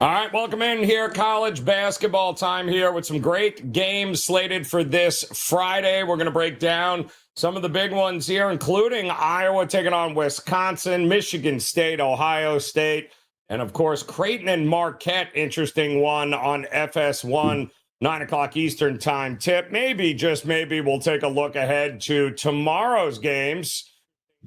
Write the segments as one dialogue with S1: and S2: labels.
S1: All right, welcome in here. College basketball time here with some great games slated for this Friday. We're going to break down some of the big ones here, including Iowa taking on Wisconsin, Michigan State, Ohio State, and of course, Creighton and Marquette. Interesting one on FS1, 9 o'clock Eastern time tip. Maybe, just maybe, we'll take a look ahead to tomorrow's games,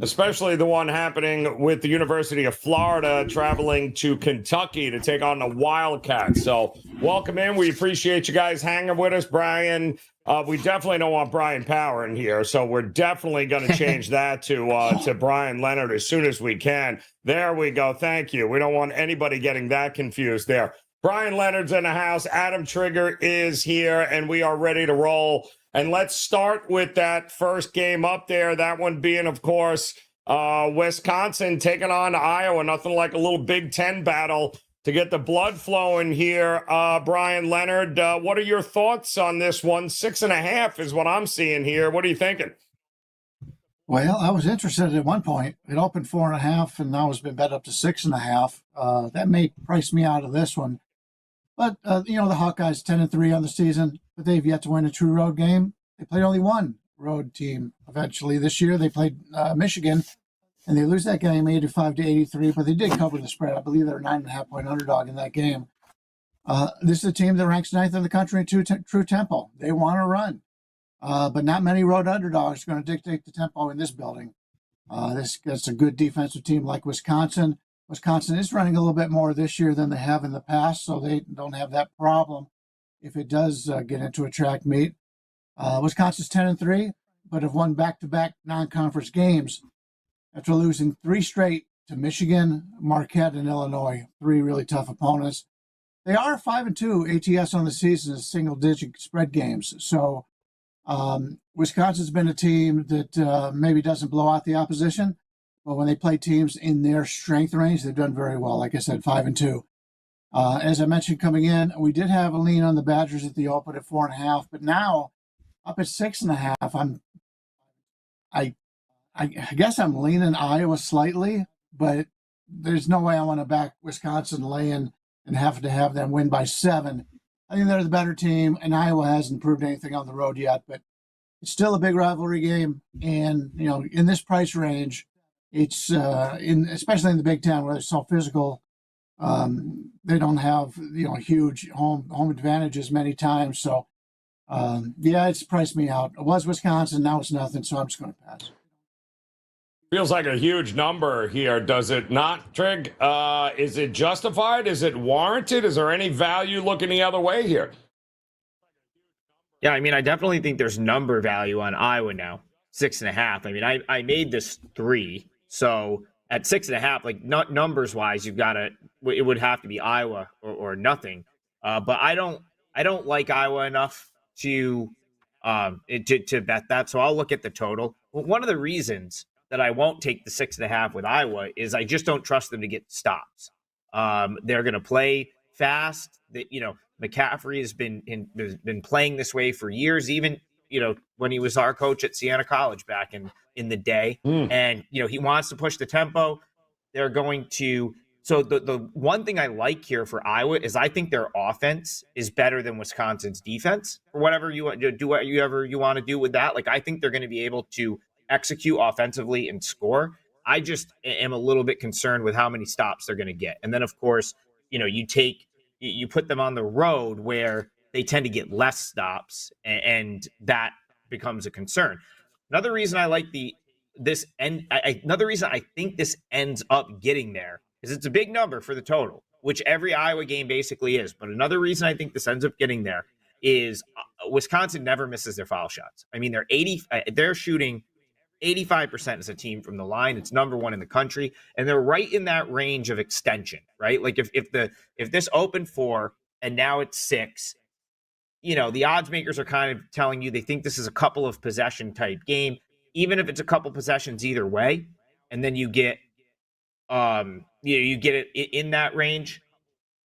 S1: especially the one happening with the University of Florida traveling to Kentucky to take on the Wildcats. So welcome in. We appreciate you guys hanging with us, Brian. We definitely don't want Brian Power in here, so we're definitely going to change that to Brian Leonard as soon as we can. There we go. Thank you. We don't want anybody getting that confused there. Brian Leonard's in the house. Adam Trigger is here, and we are ready to roll. And let's start with that first game up there. That one being, of course, Wisconsin taking on Iowa. Nothing like a little Big Ten battle to get the blood flowing here. Brian Leonard, what are your thoughts on this one? 6.5 is what I'm seeing here. What are you thinking?
S2: Well, I was interested at one point. It opened 4.5, and now it's been bet up to 6.5. That may price me out of this one. But, the Hawkeyes 10-3 on the season, but they've yet to win a true road game. They played only one road team eventually. This year they played Michigan, and they lose that game 85-83, but they did cover the spread. I believe they're a 9.5-point underdog in that game. This is a team that ranks 9th in the country in true tempo. They want to run, but not many road underdogs are going to dictate the tempo in this building. That's a good defensive team like Wisconsin. Wisconsin is running a little bit more this year than they have in the past, so they don't have that problem if it does get into a track meet. Wisconsin's 10-3, but have won back-to-back non-conference games after losing 3 straight to Michigan, Marquette, and Illinois. 3 really tough opponents. They are 5-2 ATS on the season as single-digit spread games. So Wisconsin's been a team that maybe doesn't blow out the opposition, but when they play teams in their strength range, they've done very well. Like I said, 5-2. As I mentioned coming in, we did have a lean on the Badgers at the open at 4.5, but now up at 6.5. I guess I'm leaning Iowa slightly, but there's no way I want to back Wisconsin laying and have to have them win by 7. I think they're the better team, and Iowa hasn't proved anything on the road yet, but it's still a big rivalry game. And, in this price range, it's especially in the Big Ten where it's so physical, they don't have, huge home advantages many times. So, it's priced me out. It was Wisconsin, now it's nothing, so I'm just going to pass.
S1: Feels like a huge number here, does it not, Trig? Is it justified? Is it warranted? Is there any value looking the other way here?
S3: Yeah, I definitely think there's number value on Iowa now, 6.5. I made this 3, so at 6.5, like numbers wise, it would have to be Iowa or nothing. But I don't like Iowa enough to bet that, so I'll look at the total. Well, one of the reasons that I won't take the 6.5 with Iowa is I just don't trust them to get stops. They're going to play fast. McCaffrey has been playing this way for years, even when he was our coach at Sienna College back in the day. And he wants to push the tempo. They're going to. So the one thing I like here for Iowa is I think their offense is better than Wisconsin's defense. For whatever you want to do, whatever you want to do with that. Like I think they're going to be able to execute offensively and score. I just am a little bit concerned with how many stops they're going to get. And then of course, you put them on the road where they tend to get less stops, and that becomes a concern. Another reason I like another reason I think this ends up getting there is it's a big number for the total, which every Iowa game basically is. But another reason I think this ends up getting there is Wisconsin never misses their foul shots. They're shooting 85% as a team from the line. It's number 1 in the country, and they're right in that range of extension, right? Like if this opened 4 and now it's 6, the odds makers are kind of telling you they think this is a couple of possession type game, even if it's a couple possessions either way, and then you get it in that range.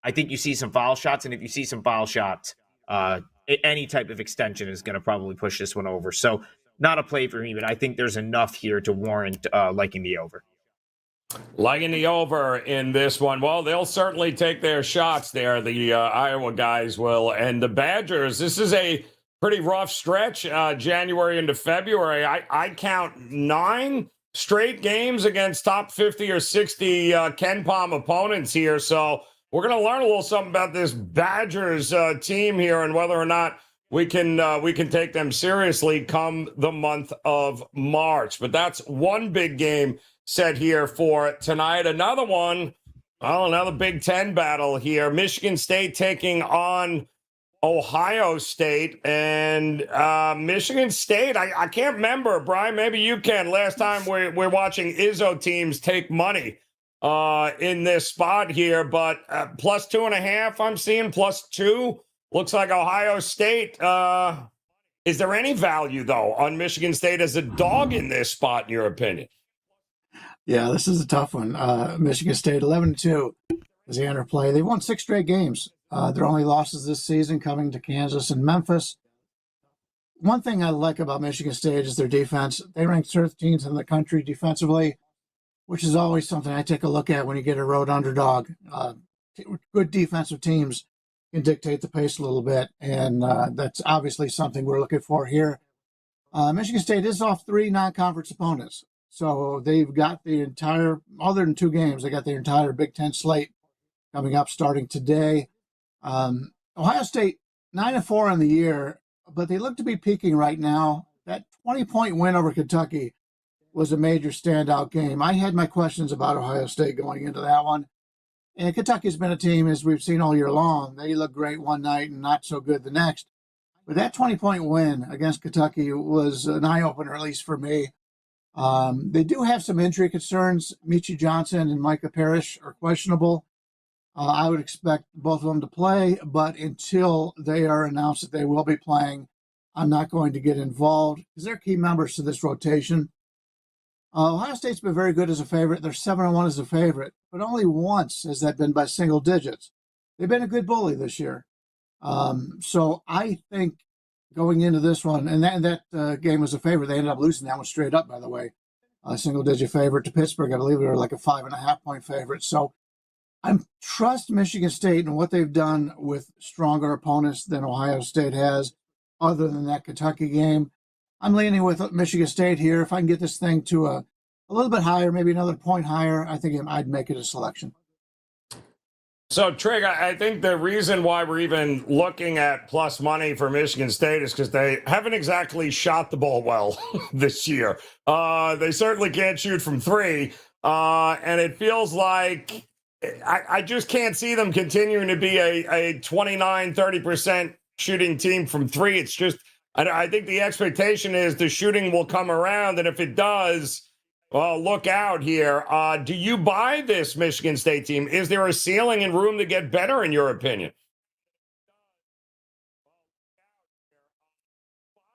S3: I think you see some foul shots, and if you see some foul shots, any type of extension is going to probably push this one over. So not a play for me, but I think there's enough here to warrant liking the over.
S1: Liking the over in this one. Well, they'll certainly take their shots there. The Iowa guys will. And the Badgers, this is a pretty rough stretch, January into February. I count 9 straight games against top 50 or 60 Ken Palm opponents here. So we're going to learn a little something about this Badgers team here and whether or not we can take them seriously come the month of March. But that's one big game set here for tonight. Another one, well, another Big Ten battle here. Michigan State taking on Ohio State. And Michigan State, I can't remember, Brian, maybe you can. Last time we're watching Izzo teams take money in this spot here. But plus 2.5, I'm seeing +2. Looks like Ohio State. Is there any value, though, on Michigan State as a dog in this spot, in your opinion?
S2: Yeah, this is a tough one. Michigan State 11-2 as they enter play. They won 6 straight games. Their only losses this season coming to Kansas and Memphis. One thing I like about Michigan State is their defense. They rank 13th in the country defensively, which is always something I take a look at when you get a road underdog. Good defensive teams can dictate the pace a little bit, and that's obviously something we're looking for here. Michigan State is off 3 non-conference opponents, so they've got the entire, other than 2 games, they got the entire Big Ten slate coming up starting today. Ohio State 9-4 in the year, but they look to be peaking right now. That 20-point win over Kentucky was a major standout game. I had my questions about Ohio State going into that one. And Kentucky's been a team, as we've seen all year long. They look great one night and not so good the next. But that 20-point win against Kentucky was an eye-opener, at least for me. They do have some injury concerns. Michi Johnson and Micah Parrish are questionable. I would expect both of them to play, but until they are announced that they will be playing, I'm not going to get involved because they're key members to this rotation. Ohio State's been very good as a favorite. They're 7-1 as a favorite, but only once has that been by single digits. They've been a good bully this year. So I think going into this one, and that game was a favorite. They ended up losing that one straight up, by the way. A single-digit favorite to Pittsburgh. I believe they were like a 5.5-point favorite. So I trust Michigan State and what they've done with stronger opponents than Ohio State has, other than that Kentucky game. I'm leaning with Michigan State here. If I can get this thing to a little bit higher, maybe another point higher, I think I'd make it a selection.
S1: So, Trig, I think the reason why we're even looking at plus money for Michigan State is because they haven't exactly shot the ball well this year. They certainly can't shoot from 3, and it feels like I just can't see them continuing to be a 29, 30% shooting team from 3. It's just, I think the expectation is the shooting will come around, and if it does, well, look out here. Do you buy this Michigan State team? Is there a ceiling and room to get better, in your opinion?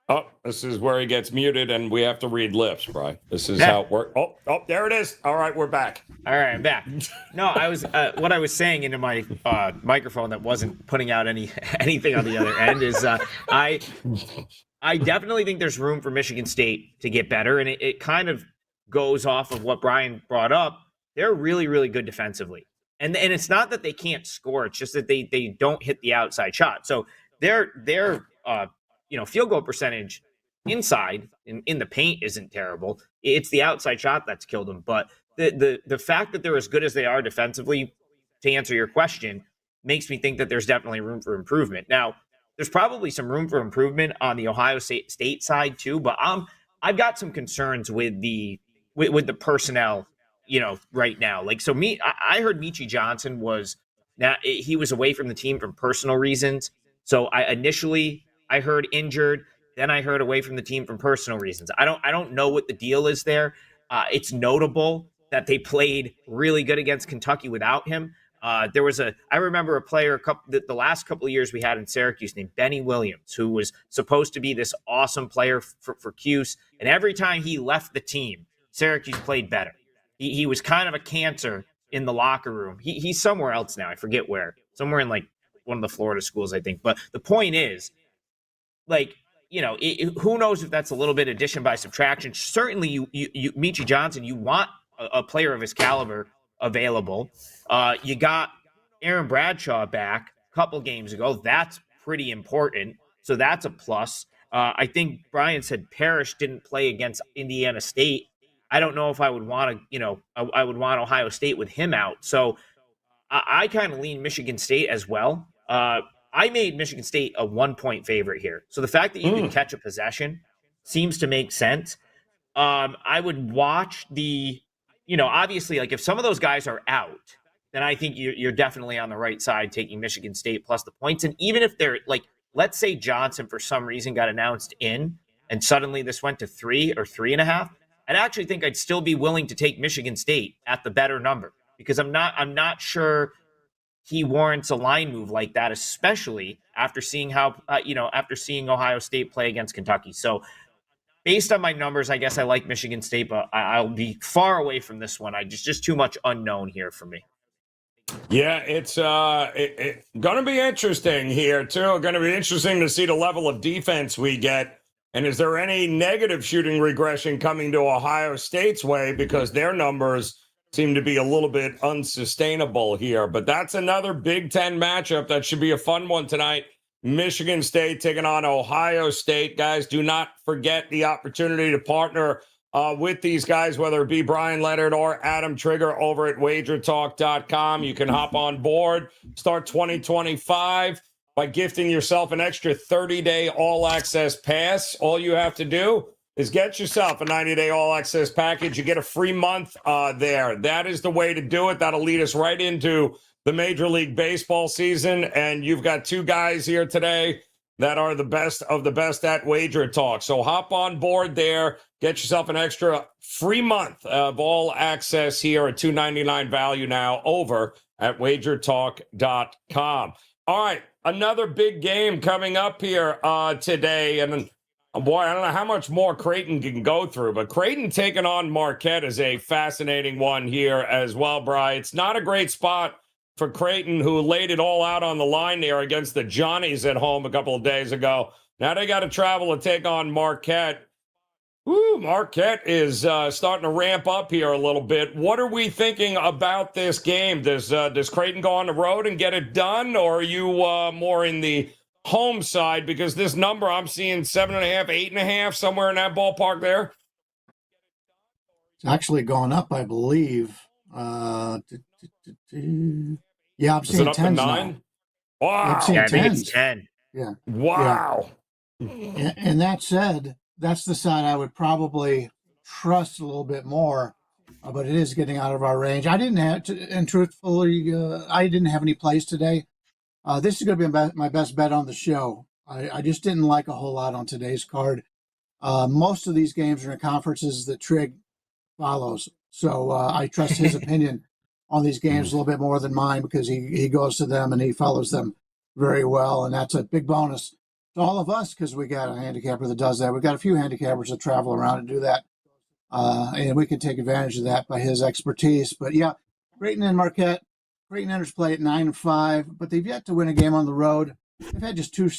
S1: Oh, this is where he gets muted, and we have to read lips, Brian. This is how it works. Oh, there it is. All right, we're back.
S3: All right, I'm back. No, I was what I was saying into my microphone that wasn't putting out anything on the other end is I definitely think there's room for Michigan State to get better, and it kind of goes off of what Brian brought up. They're really, really good defensively, and it's not that they can't score; it's just that they don't hit the outside shot. So their field goal percentage inside in the paint isn't terrible. It's the outside shot that's killed them. But the fact that they're as good as they are defensively, to answer your question, makes me think that there's definitely room for improvement. Now, there's probably some room for improvement on the Ohio State side too, but I've got some concerns with the personnel, right now. Like, so I heard Michi Johnson he was away from the team for personal reasons. So I heard injured, then I heard away from the team from personal reasons. I don't know what the deal is there. It's notable that they played really good against Kentucky without him. I remember a player the last couple of years we had in Syracuse named Benny Williams, who was supposed to be this awesome player for Cuse. And every time he left the team, Syracuse played better. He was kind of a cancer in the locker room. He's somewhere else now. I forget where. Somewhere in like one of the Florida schools, I think. But the point is, who knows if that's a little bit addition by subtraction. Certainly, you Michi Johnson, you want a player of his caliber available. You got Aaron Bradshaw back a couple games ago. That's pretty important. So that's a plus. I think Brian said Parrish didn't play against Indiana State. I don't know if I would want to, I would want Ohio State with him out. So I kind of lean Michigan State as well. I made Michigan State a 1-point favorite here. So the fact that you can catch a possession seems to make sense. I would watch obviously, like if some of those guys are out, then I think you're definitely on the right side taking Michigan State plus the points. And even if they're like, let's say Johnson for some reason got announced in and suddenly this went to 3 or 3.5, I'd actually think I'd still be willing to take Michigan State at the better number because I'm not sure he warrants a line move like that, especially after seeing after seeing Ohio State play against Kentucky. So based on my numbers, I guess I like Michigan State, but I'll be far away from this one. Just too much unknown here for me.
S1: Yeah, it's going to be interesting here, too. Going to be interesting to see the level of defense we get. And is there any negative shooting regression coming to Ohio State's way because their numbers seem to be a little bit unsustainable here? But that's another Big Ten matchup that should be a fun one tonight. Michigan State taking on Ohio State. Guys, do not forget the opportunity to partner with these guys, whether it be Brian Leonard or Adam Trigger over at WagerTalk.com. You can hop on board, start 2025 by gifting yourself an extra 30-day all-access pass. All you have to do is get yourself a 90-day all-access package. You get a free month there. That is the way to do it. That'll lead us right into the Major League Baseball season, and you've got two guys here today that are the best of the best at Wager Talk. So hop on board there, get yourself an extra free month of all access here at $2.99 value now over at WagerTalk.com. All right, another big game coming up here today, and boy, I don't know how much more Creighton can go through, but Creighton taking on Marquette is a fascinating one here as well, Bri. It's not a great spot for Creighton, who laid it all out on the line there against the Johnnies at home a couple of days ago. Now they got to travel to take on Marquette. Ooh, Marquette is starting to ramp up here a little bit. What are we thinking about this game? Does Creighton go on the road and get it done, or are you more in the home side? Because this number I'm seeing 7.5, 8.5, somewhere in that ballpark there.
S2: It's actually gone up, I believe. Yeah, I'm seeing 10 now.
S1: Wow.
S3: I think it's 10.
S2: Yeah.
S1: Wow.
S2: Yeah. And that said, that's the side I would probably trust a little bit more, but it is getting out of our range. I didn't have to, and truthfully, I didn't have any plays today. This is going to be my best bet on the show. I just didn't like a whole lot on today's card. Most of these games are in conferences that Trig follows. So I trust his opinion on these games a little bit more than mine because he goes to them and he follows them very well. And that's a big bonus to all of us because we got a handicapper that does that. We've got a few handicappers that travel around and do that. And we can take advantage of that by his expertise. But yeah, Creighton and Marquette. Creighton enters play at 9-5, but they've yet to win a game on the road. They've had just two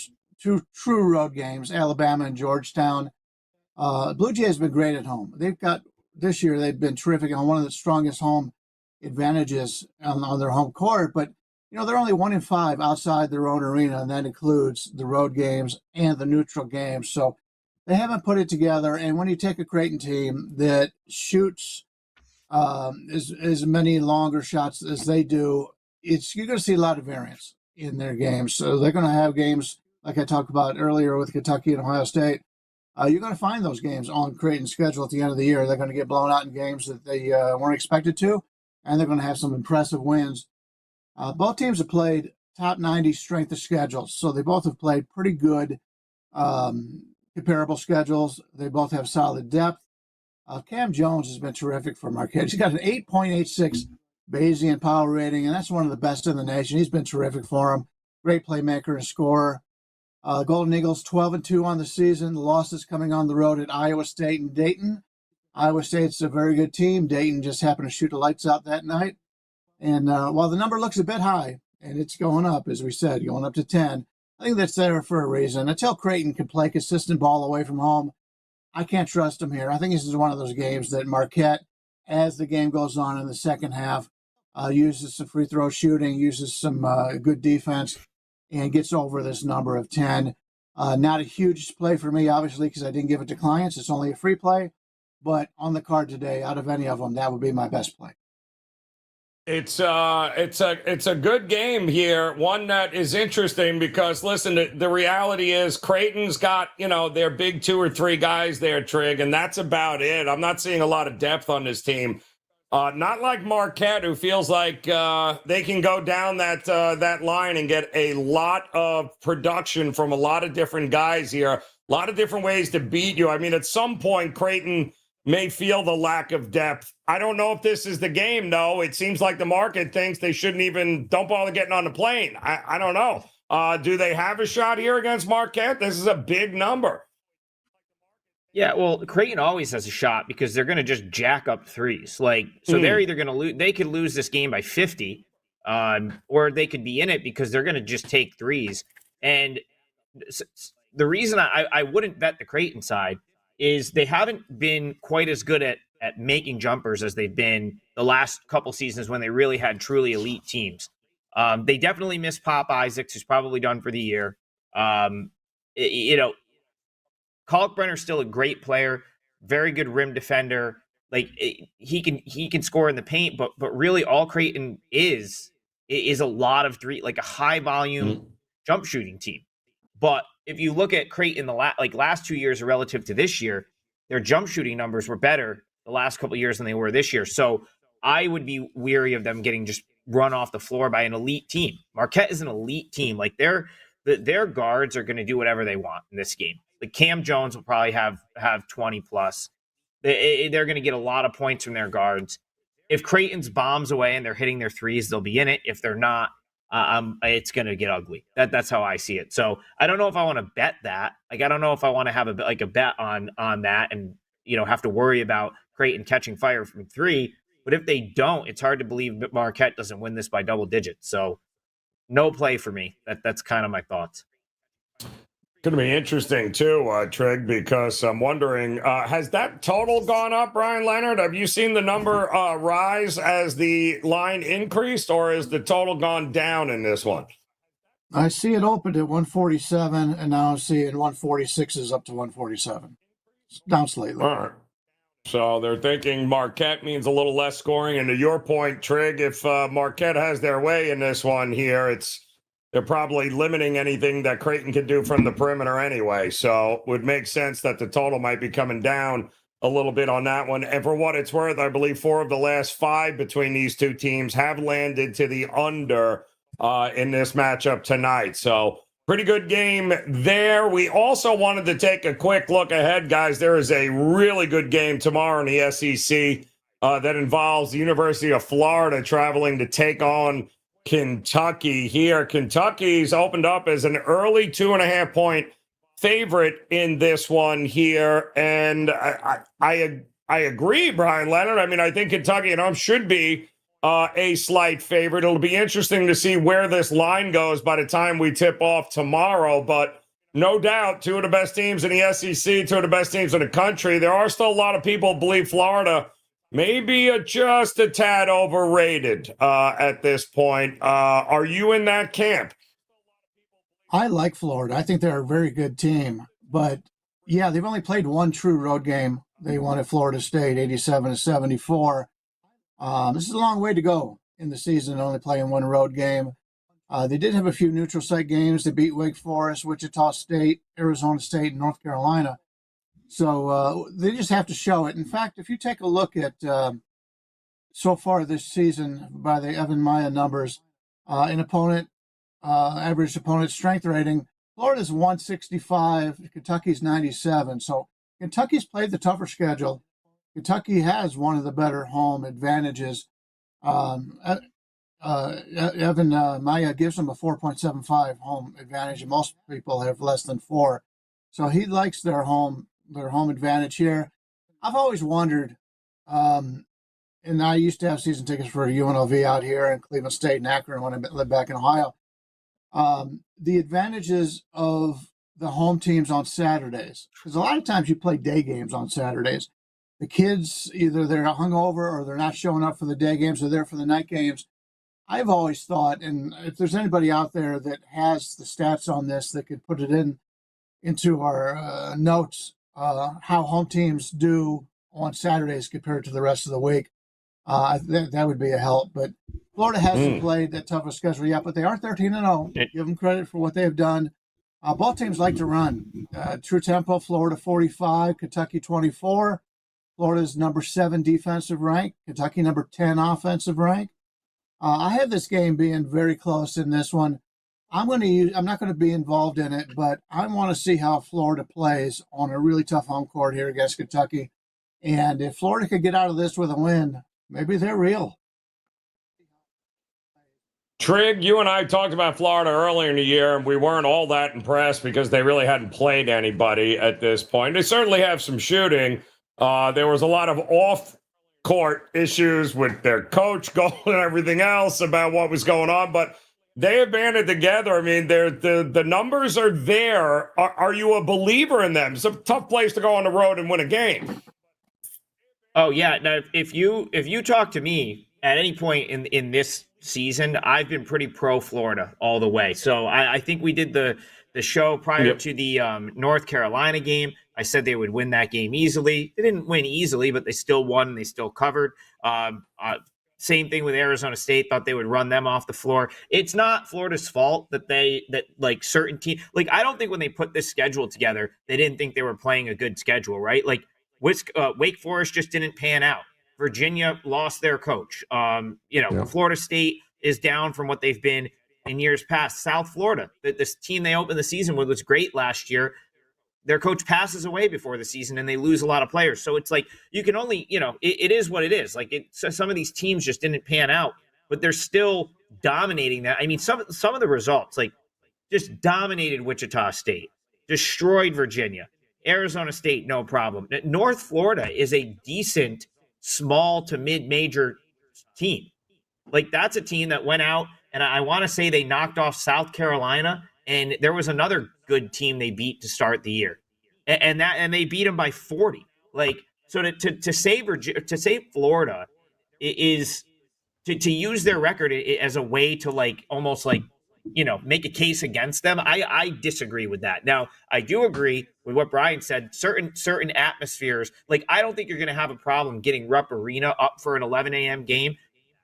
S2: true road games, Alabama and Georgetown. Blue Jays have been great at home. This year they've been terrific on one of the strongest home advantages on their home court, but they're only 1-5 outside their own arena, and that includes the road games and the neutral games. So they haven't put it together. And when you take a Creighton team that shoots as many longer shots as they do, you're going to see a lot of variance in their games. So they're going to have games like I talked about earlier with Kentucky and Ohio State. You're going to find those games on Creighton's schedule at the end of the year. They're going to get blown out in games that they weren't expected to, and they're going to have some impressive wins. Both teams have played top 90 strength of schedules, so they both have played pretty good comparable schedules. They both have solid depth. Cam Jones has been terrific for Marquette. He's got an 8.86 Bayesian power rating, and that's one of the best in the nation. He's been terrific for him. Great playmaker and scorer. Golden Eagles 12-2 on the season. The losses coming on the road at Iowa State and Dayton. Iowa State's a very good team. Dayton just happened to shoot the lights out that night. And while the number looks a bit high, and it's going up, as we said, going up to 10, I think that's there for a reason. Until Creighton can play consistent ball away from home, I can't trust them here. I think this is one of those games that Marquette as the game goes on in the second half, uses some free throw shooting, uses some good defense, and gets over this number of 10. Not a huge play for me, obviously, because I didn't give it to clients. It's only a free play. But on the card today, out of any of them, that would be my best play.
S1: It's a good game here. One that is interesting because listen, the reality is Creighton's got, their big 2 or 3 guys there, Trig, and that's about it. I'm not seeing a lot of depth on this team. Not like Marquette, who feels like they can go down that line and get a lot of production from a lot of different guys here, a lot of different ways to beat you. I mean, at some point, Creighton may feel the lack of depth. I don't know if this is the game, though. It seems like the market thinks they don't bother getting on the plane. I don't know. Do they have a shot here against Marquette? This is a big number.
S3: Yeah, well, Creighton always has a shot because they're going to just jack up threes. They're either going to lose. They could lose this game by 50, or they could be in it because they're going to just take threes. And the reason I wouldn't bet the Creighton side is they haven't been quite as good at making jumpers as they've been the last couple seasons when they really had truly elite teams. They definitely miss Pop Isaacs, who's probably done for the year. Kalkbrenner's still a great player, very good rim defender. He can score in the paint, but really all Creighton is a lot of three, like a high volume jump shooting team. But if you look at Creighton the last 2 years relative to this year, their jump shooting numbers were better the last couple of years than they were this year. So I would be weary of them getting just run off the floor by an elite team. Marquette is an elite team. Their guards are going to do whatever they want in this game. Cam Jones will probably have 20 plus. They're going to get a lot of points from their guards. If Creighton's bombs away and they're hitting their threes, they'll be in it. If they're not, it's going to get ugly. That's how I see it. So I don't know if I want to bet that. I don't know if I want to have a bet on that and have to worry about Creighton catching fire from 3. But if they don't, it's hard to believe that Marquette doesn't win this by double digits. So no play for me. That's kind of my thoughts.
S1: Going to be interesting too, Trig, because I'm wondering, has that total gone up, Brian Leonard? Have you seen the number rise as the line increased, or is the total gone down in this one?
S2: I see it opened at 147, and now I see it 146 is up to 147. It's down slightly.
S1: All right. So they're thinking Marquette means a little less scoring. And to your point, Trig, if Marquette has their way in this one here, they're probably limiting anything that Creighton can do from the perimeter anyway. So it would make sense that the total might be coming down a little bit on that one. And for what it's worth, I believe 4 of the last 5 between these two teams have landed to the under in this matchup tonight. So pretty good game there. We also wanted to take a quick look ahead, guys. There is a really good game tomorrow in the SEC that involves the University of Florida traveling to take on Kentucky here. Kentucky's opened up as an early 2.5-point favorite in this one here. And I agree, Brian Leonard. I mean, I think Kentucky should be a slight favorite. It'll be interesting to see where this line goes by the time we tip off tomorrow. But no doubt, 2 of the best teams in the SEC, 2 of the best teams in the country. There are still a lot of people who believe Florida maybe just a tad overrated at this point. Are you in that camp?
S2: I like Florida. I think they're a very good team. But, yeah, they've only played one true road game. They won at Florida State, 87-74. This is a long way to go in the season, only playing one road game. They did have a few neutral site games. They beat Wake Forest, Wichita State, Arizona State, and North Carolina. So they just have to show it. In fact, if you take a look at so far this season by the Evan Maya numbers, average opponent strength rating, Florida's 165, Kentucky's 97. So Kentucky's played the tougher schedule. Kentucky has one of the better home advantages. Evan Maya gives them a 4.75 home advantage, and most people have less than 4. So he likes their home advantage here. I've always wondered, and I used to have season tickets for UNLV out here in Cleveland State and Akron when I lived back in Ohio. The advantages of the home teams on Saturdays, because a lot of times you play day games on Saturdays. the kids, either they're hungover or they're not showing up for the day games or they're there for the night games. I've always thought, and if there's anybody out there that has the stats on this that could put it into our notes, how home teams do on Saturdays compared to the rest of the week, that would be a help. But Florida hasn't played that tough a schedule yet, but they are 13-0. Give them credit for what they've done. Both teams like to run. True tempo, Florida 45, Kentucky 24. Florida's number 7 defensive rank, Kentucky number 10 offensive rank. I have this game being very close in this one. I'm not going to be involved in it, but I want to see how Florida plays on a really tough home court here against Kentucky. And if Florida could get out of this with a win, maybe they're real.
S1: Trig, you and I talked about Florida earlier in the year, and we weren't all that impressed because they really hadn't played anybody at this point. They certainly have some shooting. There was a lot of off-court issues with their coach goal and everything else about what was going on, but they have banded together. I mean, the numbers are there. Are you a believer in them? It's a tough place to go on the road and win a game.
S3: Oh yeah. Now, if you talk to me at any point in this season, I've been pretty pro Florida all the way. So I think we did the show prior to the North Carolina game. I said they would win that game easily. They didn't win easily, but they still won and they still covered. Same thing with Arizona State. Thought they would run them off the floor. It's not Florida's fault that like certain teams, like I don't think when they put this schedule together, they didn't think they were playing a good schedule, right? Like Wake Forest just didn't pan out. Virginia lost their coach. Florida State is down from what they've been in years past. South Florida, this team they opened the season with was great last year. Their coach passes away before the season and they lose a lot of players. So it's like you can only, it is what it is. Like some of these teams just didn't pan out, but they're still dominating that. I mean, some of the results, like just dominated Wichita State, destroyed Virginia, Arizona State, no problem. North Florida is a decent small to mid-major team. Like that's a team that went out and I want to say they knocked off South Carolina, and there was another good team they beat to start the year, and they beat them by 40. Like so to save Florida is to use their record as a way to like almost like make a case against them. I disagree with that. Now I do agree with what Brian said. Certain atmospheres, like I don't think you're going to have a problem getting Rupp Arena up for an 11 a.m. game.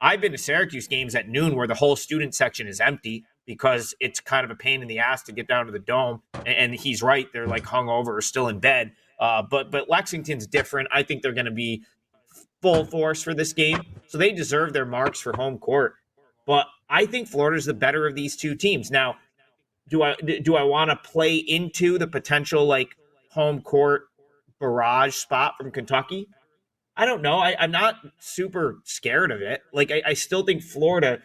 S3: I've been to Syracuse games at noon where the whole student section is empty because it's kind of a pain in the ass to get down to the dome. And he's right. They're like hungover or still in bed. But Lexington's different. I think they're going to be full force for this game. So they deserve their marks for home court. But I think Florida's the better of these two teams. Now, do I want to play into the potential like home court barrage spot from Kentucky? I don't know. I'm not super scared of it. Like I still think Florida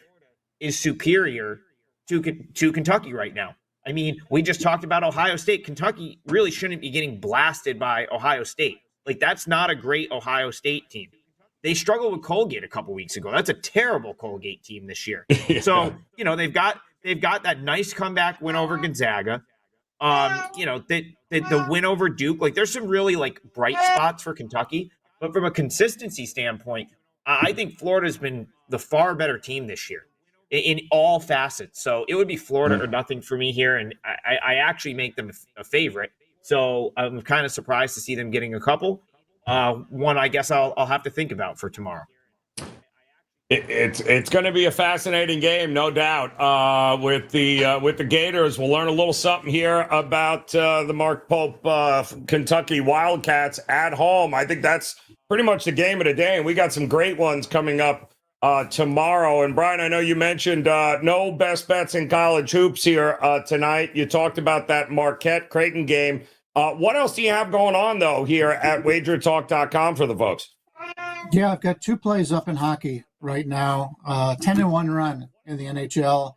S3: is superior to Kentucky right now. I mean, we just talked about Ohio State. Kentucky really shouldn't be getting blasted by Ohio State. Like that's not a great Ohio State team. They struggled with Colgate a couple weeks ago. That's a terrible Colgate team this year. Yeah. So, they've got that nice comeback win over Gonzaga. The win over Duke. Like there's some really like bright spots for Kentucky. But from a consistency standpoint, I think Florida's been the far better team this year in all facets. So it would be Florida or nothing for me here. And I actually make them a favorite. So I'm kind of surprised to see them getting a couple. One I guess I'll have to think about for tomorrow.
S1: It's going to be a fascinating game, no doubt. With the Gators, we'll learn a little something here about the Mark Pope Kentucky Wildcats at home. I think that's pretty much the game of the day, and we got some great ones coming up tomorrow. And Brian, I know you mentioned no best bets in college hoops here tonight. You talked about that Marquette Creighton game. What else do you have going on though here at WagerTalk.com for the folks?
S2: Yeah, I've got two plays up in hockey right now. 10-1 run in the NHL.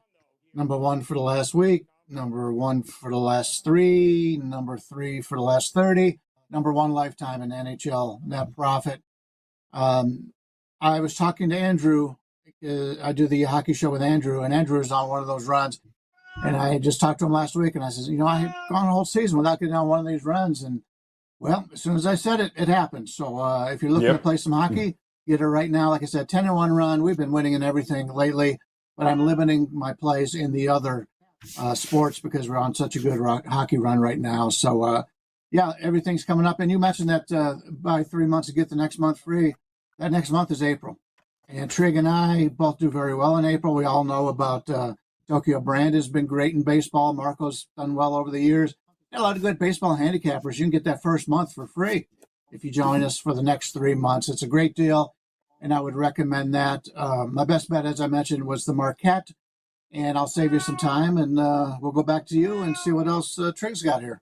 S2: Number 1 for the last week. Number 1 for the last 3. Number 3 for the last 30. Number 1 lifetime in NHL net profit. I was talking to Andrew. I do the hockey show with Andrew, and Andrew is on one of those runs. And I just talked to him last week, and I said, I've gone a whole season without getting on one of these runs. And Well, as soon as I said it, it happened. So if you're looking to
S1: Yep.
S2: play some hockey, get it right now. Like I said, 10-1 run. We've been winning in everything lately, but I'm limiting my plays in the other sports because we're on such a good hockey run right now. So yeah, everything's coming up. And you mentioned that by 3 months to get the next month free. That next month is April. And Trig and I both do very well in April. We all know about Tokyo Brand has been great in baseball. Marco's done well over the years. Got a lot of good baseball handicappers. You can get that first month for free if you join us for the next 3 months. It's a great deal, and I would recommend that. My best bet, as I mentioned, was the Marquette, and I'll save you some time, and we'll go back to you and see what else Trig's got here.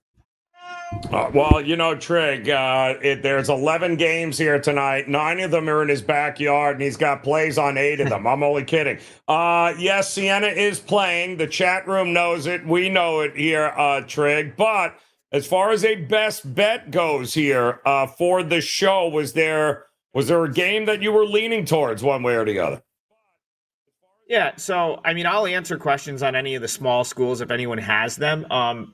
S1: Well, Trig, there's 11 games here tonight. 9 of them are in his backyard, and he's got plays on 8 of them. I'm only kidding. Yes, Sienna is playing. The chat room knows it. We know it here, Trig. But as far as a best bet goes here for the show, was there a game that you were leaning towards one way or the other?
S3: Yeah, so I mean, I'll answer questions on any of the small schools if anyone has them.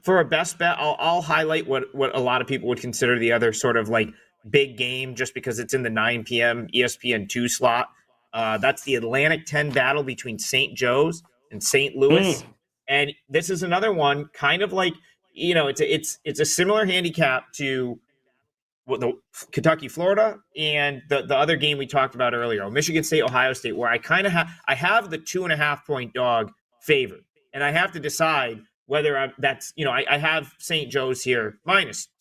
S3: For a best bet, I'll highlight what a lot of people would consider the other sort of like big game, just because it's in the 9 p.m. ESPN2 slot. That's the Atlantic 10 battle between St. Joe's and St. Louis, and this is another one, kind of like it's a similar handicap to the Kentucky, Florida, and the other game we talked about earlier, Michigan State, Ohio State, where I kind of have the 2.5 point dog favored, and I have to decide whether I have St. Joe's here -2.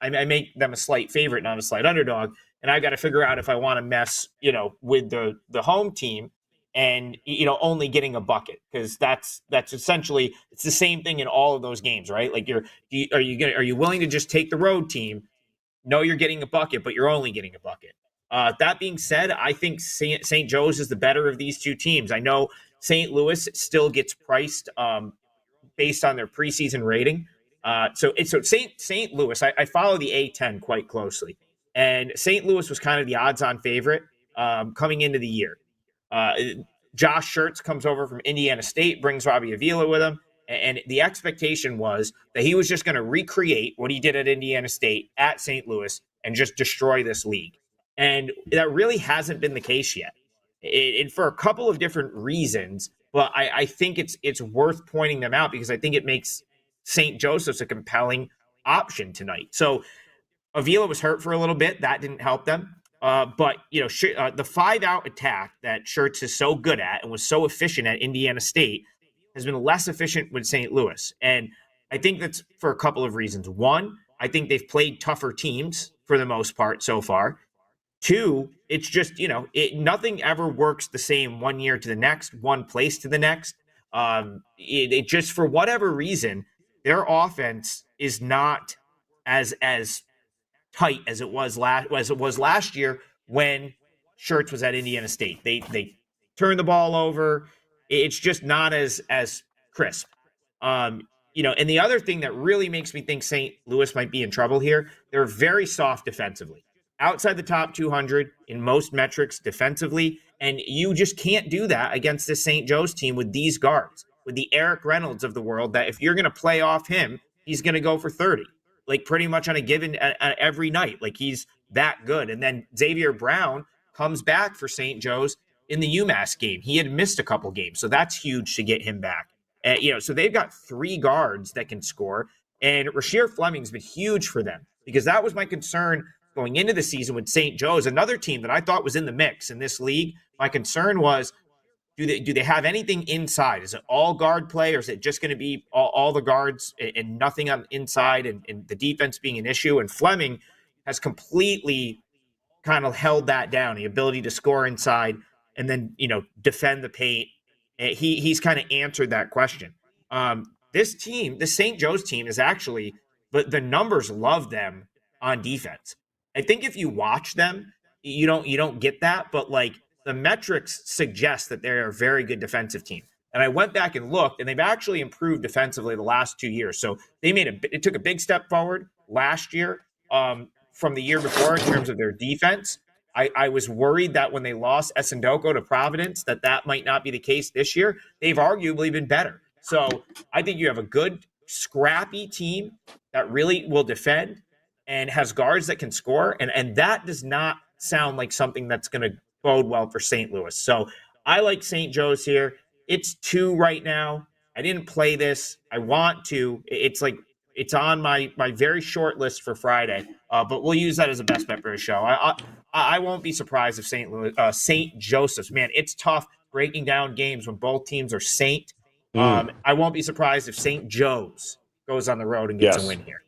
S3: I make them a slight favorite, not a slight underdog, and I got to figure out if I want to mess with the home team and only getting a bucket, because that's essentially, it's the same thing in all of those games, right? Like are you willing to just take the road team? No, you're getting a bucket, but you're only getting a bucket. That being said, I think St. Joe's is the better of these two teams. I know St. Louis still gets priced based on their preseason rating. So St. Louis, I follow the A10 quite closely, and St. Louis was kind of the odds-on favorite coming into the year. Josh Schertz comes over from Indiana State, brings Robbie Avila with him. And the expectation was that he was just going to recreate what he did at Indiana State at St. Louis and just destroy this league. And that really hasn't been the case yet. And for a couple of different reasons, but I think it's worth pointing them out because I think it makes St. Joseph's a compelling option tonight. So Avila was hurt for a little bit. That didn't help them. But the 5-out attack that Schertz is so good at and was so efficient at Indiana State has been less efficient with St. Louis. And I think that's for a couple of reasons. One, I think they've played tougher teams for the most part so far. Two, it's just, nothing ever works the same one year to the next, one place to the next. It just, for whatever reason, their offense is not as tight as it was last year when Schertz was at Indiana State. They turned the ball over. It's just not as crisp. And the other thing that really makes me think St. Louis might be in trouble here, they're very soft defensively. Outside the top 200 in most metrics defensively, and you just can't do that against this St. Joe's team with these guards, with the Eric Reynolds of the world, that if you're going to play off him, he's going to go for 30, like pretty much on a given every night. Like, he's that good. And then Xavier Brown comes back for St. Joe's in the UMass game. He had missed a couple games, so that's huge to get him back. So they've got 3 guards that can score, and Rasheer Fleming's been huge for them, because that was my concern going into the season with St. Joe's, another team that I thought was in the mix in this league. My concern was, do they have anything inside? Is it all guard play, or is it just going to be all the guards and nothing on inside, and the defense being an issue? And Fleming has completely kind of held that down, the ability to score inside and then, defend the paint. He's kind of answered that question. This team, the St. Joe's team, is actually, but the numbers love them on defense. I think if you watch them, you don't get that, but like the metrics suggest that they're a very good defensive team. And I went back and looked, and they've actually improved defensively the last 2 years. So it took a big step forward last year from the year before in terms of their defense. I was worried that when they lost Essendoko to Providence, that might not be the case this year. They've arguably been better. So I think you have a good, scrappy team that really will defend. and has guards that can score. And that does not sound like something that's going to bode well for St. Louis. So I like St. Joe's here. It's 2 right now. I didn't play this. I want to. It's on my very short list for Friday, but we'll use that as a best bet for a show. I won't be surprised if St. Joseph's, man, it's tough breaking down games when both teams are Saint. I won't be surprised if St. Joe's goes on the road and gets a win here.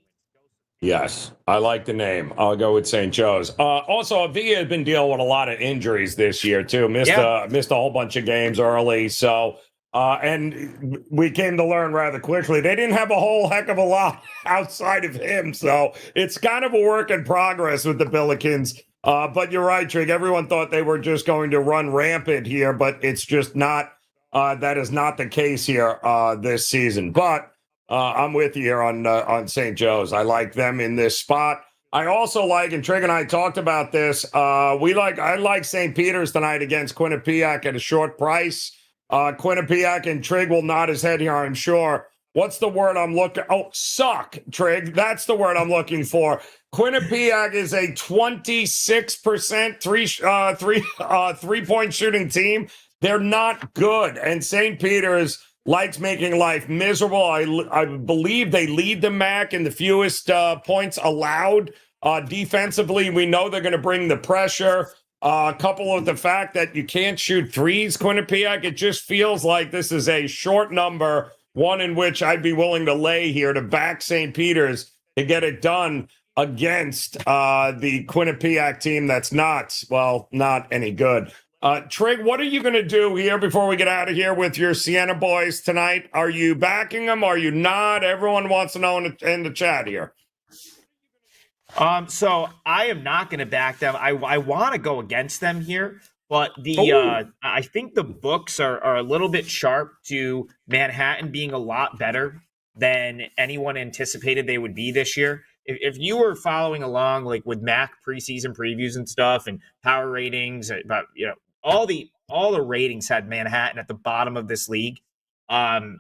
S1: Yes, I like the name. I'll go with St. Joe's. Also, Avia has been dealing with a lot of injuries this year, too. Missed a whole bunch of games early. So, and we came to learn rather quickly, they didn't have a whole heck of a lot outside of him. So it's kind of a work in progress with the Billikens. But you're right, Trig. Everyone thought they were just going to run rampant here, but it's just not. That is not the case here this season. But I'm with you here on St. Joe's. I like them in this spot. I also like, and Trig and I talked about this. I like St. Peter's tonight against Quinnipiac at a short price. Quinnipiac, and Trig will nod his head here, I'm sure. What's the word I'm looking? Oh, suck, Trig. That's the word I'm looking for. Quinnipiac is a 26% three-point shooting team. They're not good, and St. Peter's likes making life miserable. I believe they lead the MAC in the fewest points allowed. Defensively, we know they're going to bring the pressure. Couple with the fact that you can't shoot threes, Quinnipiac, it just feels like this is a short number, one in which I'd be willing to lay here to back St. Peter's to get it done against the Quinnipiac team that's not any good. Trig, what are you going to do here before we get out of here with your Sienna boys tonight? Are you backing them? Are you not? Everyone wants to know in the chat here.
S3: So I am not going to back them. I want to go against them here, but I think the books are a little bit sharp to Manhattan being a lot better than anyone anticipated they would be this year. If you were following along like with MAC preseason previews and stuff and power ratings, about all the ratings had Manhattan at the bottom of this league. And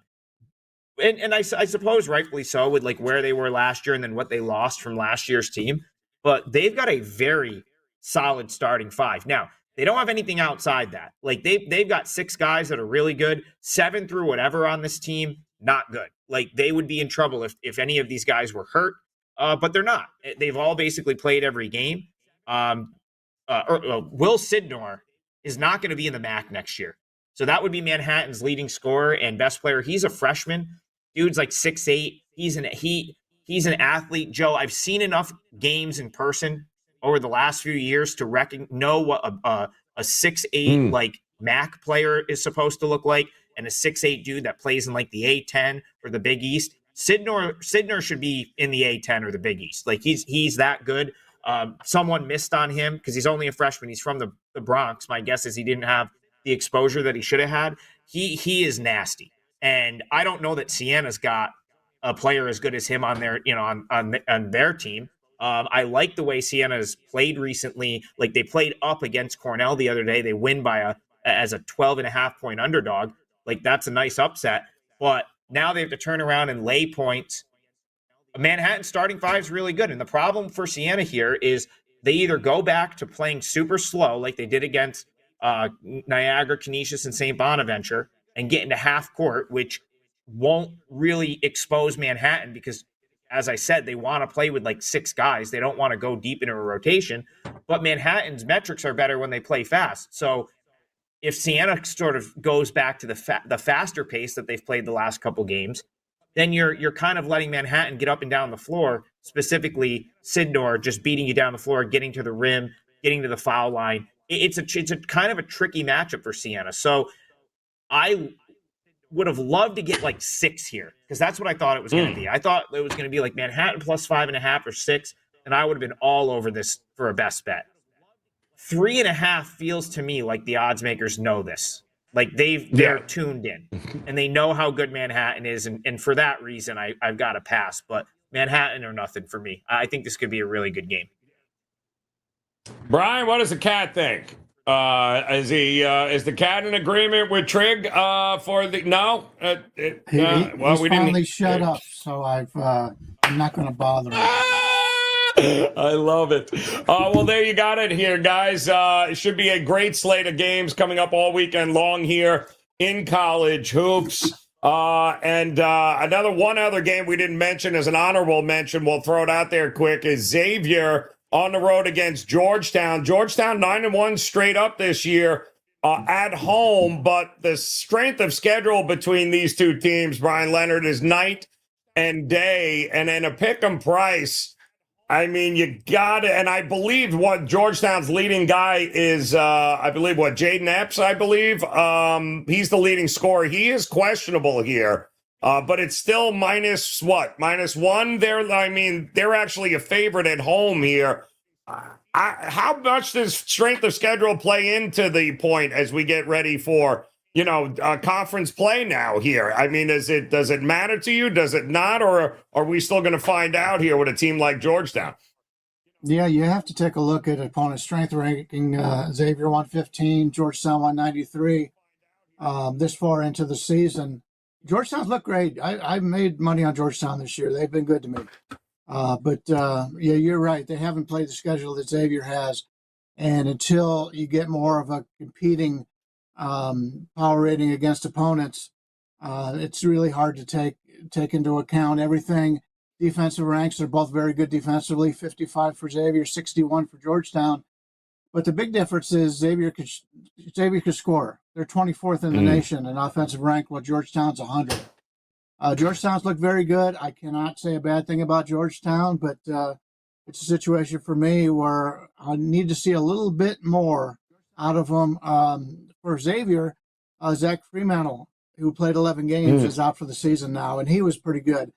S3: I suppose rightfully so with like where they were last year and then what they lost from last year's team. But they've got a very solid starting 5. Now, they don't have anything outside that. Like they've got 6 guys that are really good, 7 through whatever on this team, not good. Like they would be in trouble if any of these guys were hurt, but they're not. They've all basically played every game. Will Sidnor is not going to be in the MAC next year. So that would be Manhattan's leading scorer and best player. He's a freshman. Dude's like 6'8". He's an athlete. Joe, I've seen enough games in person over the last few years to know what a 6'8" like MAC player is supposed to look like, and a 6'8" dude that plays in like the A10 or the Big East. Sidnor should be in the A10 or the Big East. Like he's that good. Someone missed on him because he's only a freshman. He's from the Bronx. My guess is he didn't have the exposure that he should have had. He is nasty. And I don't know that Sienna's got a player as good as him on their, on their team. I like the way Sienna's played recently. Like they played up against Cornell the other day. They win as a 12.5 point underdog. Like that's a nice upset. But now they have to turn around and lay points. Manhattan starting 5 is really good. And the problem for Sienna here is they either go back to playing super slow like they did against Niagara, Canisius, and St. Bonaventure and get into half court, which won't really expose Manhattan because, as I said, they want to play with like 6 guys. They don't want to go deep into a rotation. But Manhattan's metrics are better when they play fast. So if Sienna sort of goes back to the faster pace that they've played the last couple games, then you're kind of letting Manhattan get up and down the floor, specifically Sidnor just beating you down the floor, getting to the rim, getting to the foul line. It's a kind of a tricky matchup for Sienna. So I would have loved to get like 6 here because that's what I thought it was going to be. I thought it was going to be like Manhattan plus 5.5 or 6, and I would have been all over this for a best bet. 3.5 feels to me like the odds makers know this. Like they're tuned in and they know how good Manhattan is. And for that reason, I've got to pass. But Manhattan or nothing for me. I think this could be a really good game.
S1: Brian, what does the cat think? Is the cat in agreement with Trig for the no?
S2: He's finally shut up, so I'm not going to bother him.
S1: I love it. Well, there you got it here, guys. It should be a great slate of games coming up all weekend long here in college hoops. And one other game we didn't mention as an honorable mention, we'll throw it out there quick, is Xavier on the road against Georgetown. Georgetown 9-1 straight up this year at home, but the strength of schedule between these two teams, Brian Leonard, is night and day. And then a pick'em price. I mean, you got it. And I believe what Georgetown's leading guy is, Jaden Epps, I believe. He's the leading scorer. He is questionable here, but it's still minus one there. I mean, they're actually a favorite at home here. How much does strength of schedule play into the point as we get ready for, conference play now here? I mean, does it matter to you? Does it not? Or are we still going to find out here with a team like Georgetown?
S2: Yeah, you have to take a look at opponent strength ranking. Xavier 115, Georgetown 193. This far into the season, Georgetown's look great. I've made money on Georgetown this year. They've been good to me. But you're right. They haven't played the schedule that Xavier has. And until you get more of a competing power rating against opponents, it's really hard to take into account everything. Defensive ranks are both very good defensively, 55 for Xavier, 61 for Georgetown. But the big difference is Xavier could score. They're 24th in the nation in offensive rank, while Georgetown's 100. Georgetown's looked very good. I cannot say a bad thing about Georgetown, but it's a situation for me where I need to see a little bit more out of them. For Xavier, Zach Fremantle, who played 11 games, is out for the season now, and he was pretty good.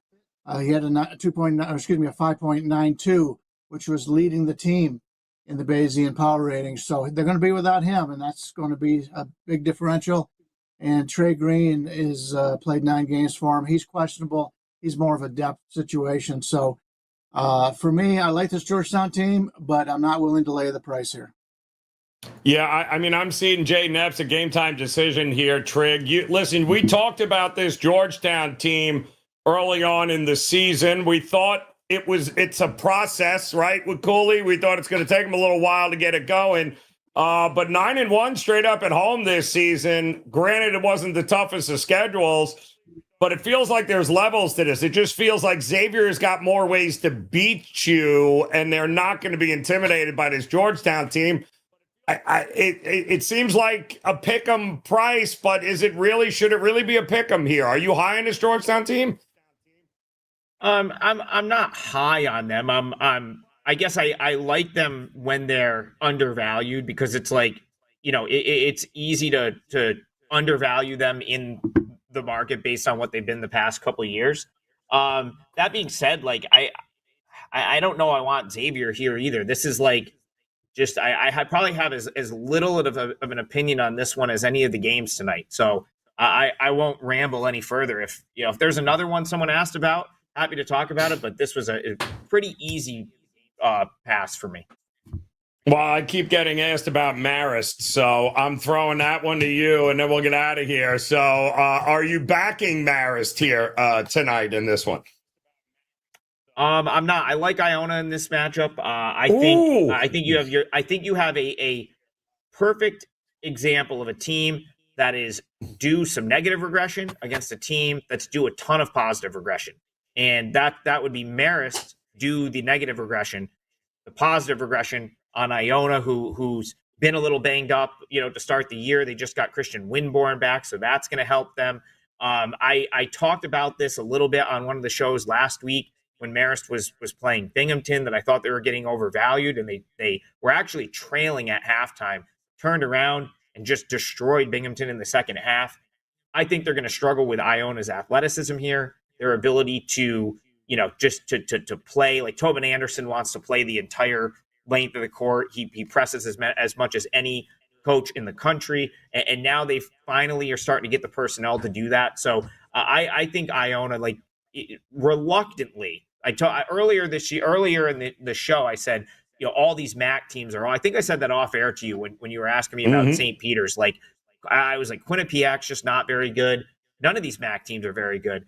S2: He had a 5.92, which was leading the team in the Bayesian power rating. So they're going to be without him, and that's going to be a big differential. And Trey Green is played 9 games for him. He's questionable. He's more of a depth situation. So for me, I like this Georgetown team, but I'm not willing to lay the price here.
S1: Yeah, I mean, I'm seeing Jaden Epps a game-time decision here, Trig. Listen, we talked about this Georgetown team early on in the season. We thought it's a process, right, with Cooley. We thought it's going to take him a little while to get it going. But 9-1 straight up at home this season. Granted, it wasn't the toughest of schedules, but it feels like there's levels to this. It just feels like Xavier's got more ways to beat you, and they're not going to be intimidated by this Georgetown team. It seems like a pick'em price, but should it really be a pick'em here? Are you high on this Georgetown team?
S3: I'm not high on them. I guess I like them when they're undervalued, because it's like, it's easy to undervalue them in the market based on what they've been the past couple of years. That being said, like I don't know I want Xavier here either. This is like I probably have as little of an opinion on this one as any of the games tonight. So I won't ramble any further. If there's another one someone asked about, happy to talk about it. But this was a pretty easy pass for me.
S1: Well, I keep getting asked about Marist, so I'm throwing that one to you, and then we'll get out of here. So are you backing Marist here tonight in this one?
S3: I'm not. I like Iona in this matchup. I think you have a perfect example of a team that is due some negative regression against a team that's due a ton of positive regression. And that would be Marist due the negative regression, the positive regression on Iona, who's been a little banged up, to start the year. They just got Christian Winborn back, so that's going to help them. I talked about this a little bit on one of the shows last week when Marist was playing Binghamton, that I thought they were getting overvalued, and they were actually trailing at halftime, turned around and just destroyed Binghamton in the second half. I think they're going to struggle with Iona's athleticism here, their ability to, just to play. Like Tobin Anderson wants to play the entire length of the court. He presses as much as any coach in the country, and now they finally are starting to get the personnel to do that. So I think Iona, reluctantly, earlier in the show, I said, all these MAC teams are. I think I said that off air to you when you were asking me about St. Peter's. I was like, Quinnipiac's just not very good. None of these MAC teams are very good.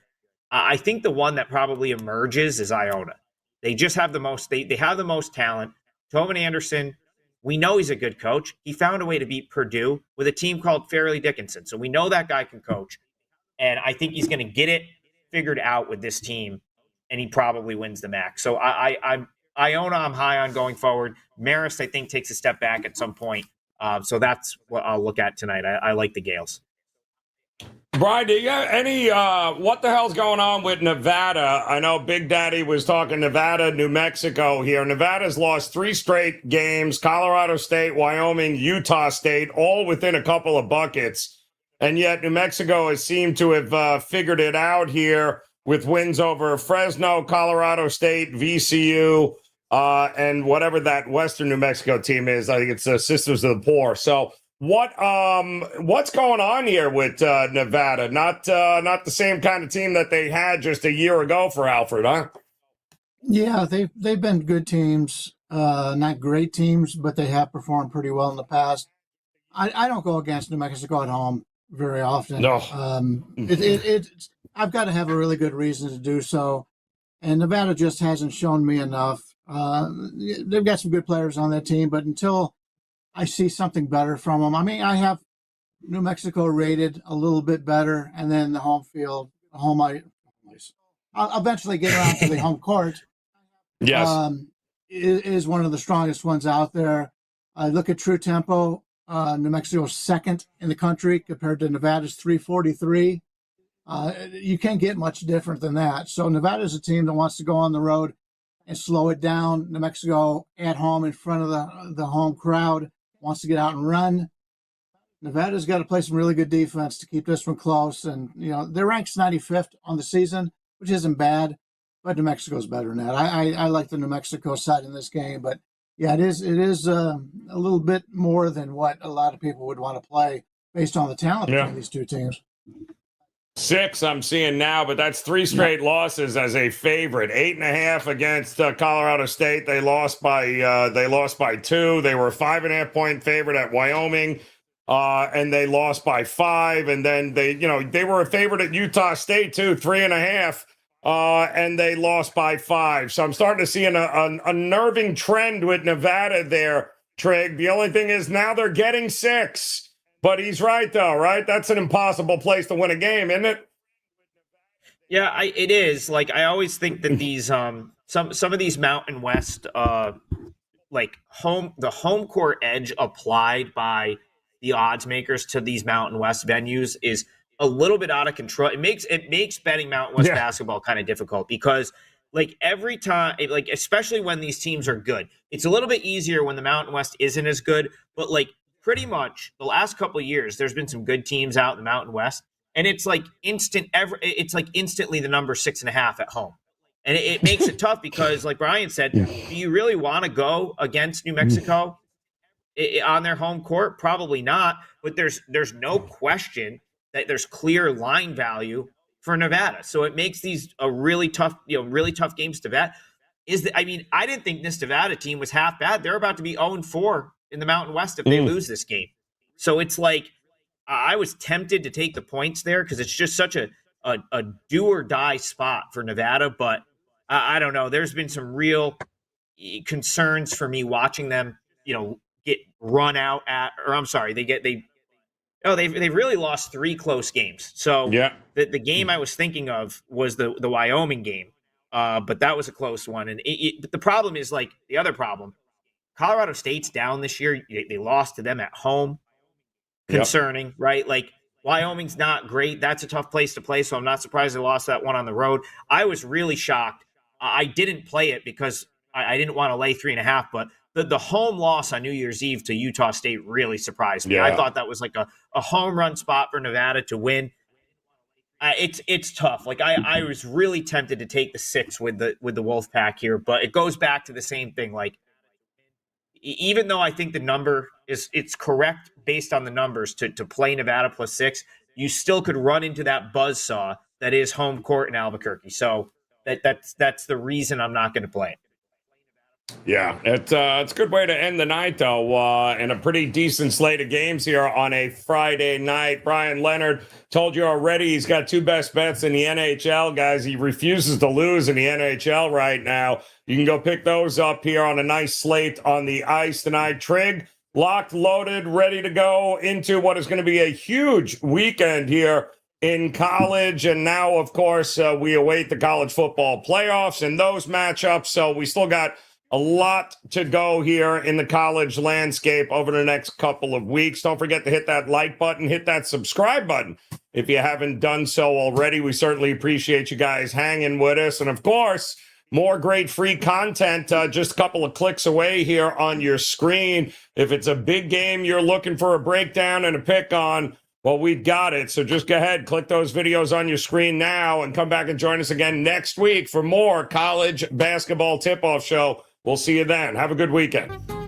S3: I think the one that probably emerges is Iona. They just have the most. They have the most talent. Tobin Anderson, we know he's a good coach. He found a way to beat Purdue with a team called Fairleigh Dickinson. So we know that guy can coach. And I think he's going to get it figured out with this team, and he probably wins the MAC. So I'm Iona, I'm high on going forward. Marist, I think, takes a step back at some point. So that's what I'll look at tonight. I like the Gales.
S1: Brian, do you have any, what the hell's going on with Nevada? I know Big Daddy was talking Nevada, New Mexico here. Nevada's lost 3 straight games, Colorado State, Wyoming, Utah State, all within a couple of buckets. And yet New Mexico has seemed to have figured it out here with wins over Fresno, Colorado State, VCU, and whatever that Western New Mexico team is. I think it's Sisters of the Poor. So what's going on here with Nevada? Not the same kind of team that they had just a year ago for Alfred, huh?
S2: Yeah, they've been good teams, not great teams, but they have performed pretty well in the past. I don't go against New Mexico at home very often.
S1: No.
S2: I've got to have a really good reason to do so, and Nevada just hasn't shown me enough. They've got some good players on that team, but until I see something better from them, I mean, I have New Mexico rated a little bit better, and then the home field, I'll eventually get around to the home court.
S1: Yes,
S2: is one of the strongest ones out there. I look at true tempo. New Mexico's second in the country compared to Nevada's 343. You can't get much different than that. So Nevada's a team that wants to go on the road and slow it down. New Mexico at home in front of the home crowd wants to get out and run. Nevada's got to play some really good defense to keep this one close. And, they're ranked 95th on the season, which isn't bad, but New Mexico's better than that. I like the New Mexico side in this game, but yeah, it is a little bit more than what a lot of people would want to play based on the talent between these two teams.
S1: 6 I'm seeing now, but that's 3 straight losses as a favorite. 8.5 against Colorado State. They lost by 2. They were a 5.5 point favorite at Wyoming, and they lost by 5. And then they were a favorite at Utah State too, 3.5. And they lost by 5. So I'm starting to see an unnerving trend with Nevada there, Trig. The only thing is now they're getting 6. But he's right, though, right? That's an impossible place to win a game, isn't it?
S3: Yeah, it is. Like, I always think that these some of these Mountain West the home court edge applied by the odds makers to these Mountain West venues is a little bit out of control. It makes betting Mountain West basketball kind of difficult because every time, especially when these teams are good, it's a little bit easier when the Mountain West isn't as good. But pretty much the last couple of years, there's been some good teams out in the Mountain West, and it's instantly the number 6.5 at home. And it makes it tough because, like Brian said, do you really want to go against New Mexico on their home court? Probably not. But there's no question that there's clear line value for Nevada. So it makes these a really tough games to bet. I didn't think this Nevada team was half bad. They're about to be 0-4 in the Mountain West if they lose this game. So it's I was tempted to take the points there because it's just such a do or die spot for Nevada. But I don't know. There's been some real concerns for me watching them, get run out at, or I'm sorry, they've really lost 3 close games. So the game I was thinking of was the Wyoming game, but that was a close one. And but the problem is the other problem. Colorado State's down this year. They lost to them at home. Concerning, right? Wyoming's not great. That's a tough place to play, so I'm not surprised they lost that one on the road. I was really shocked. I didn't play it because I didn't want to lay 3.5, but the home loss on New Year's Eve to Utah State really surprised me. I thought that was a home run spot for Nevada to win. It's tough. I was really tempted to take the 6 with the Wolfpack here, but it goes back to the same thing. Even though I think the number it's correct based on the numbers to play Nevada plus 6, you still could run into that buzzsaw that is home court in Albuquerque. So that's the reason I'm not going to play it.
S1: Yeah, it's a good way to end the night, though, and a pretty decent slate of games here on a Friday night. Brian Leonard told you already he's got 2 best bets in the NHL, guys. He refuses to lose in the NHL right now. You can go pick those up here on a nice slate on the ice tonight. Trig, locked, loaded, ready to go into what is going to be a huge weekend here in college. And now, of course, we await the college football playoffs and those matchups. So we still got a lot to go here in the college landscape over the next couple of weeks. Don't forget to hit that like button, hit that subscribe button if you haven't done so already. We certainly appreciate you guys hanging with us. And of course, more great free content just a couple of clicks away here on your screen. If it's a big game you're looking for a breakdown and a pick on, well, we've got it. So just go ahead, click those videos on your screen now and come back and join us again next week for more college basketball tip-off show. We'll see you then. Have a good weekend.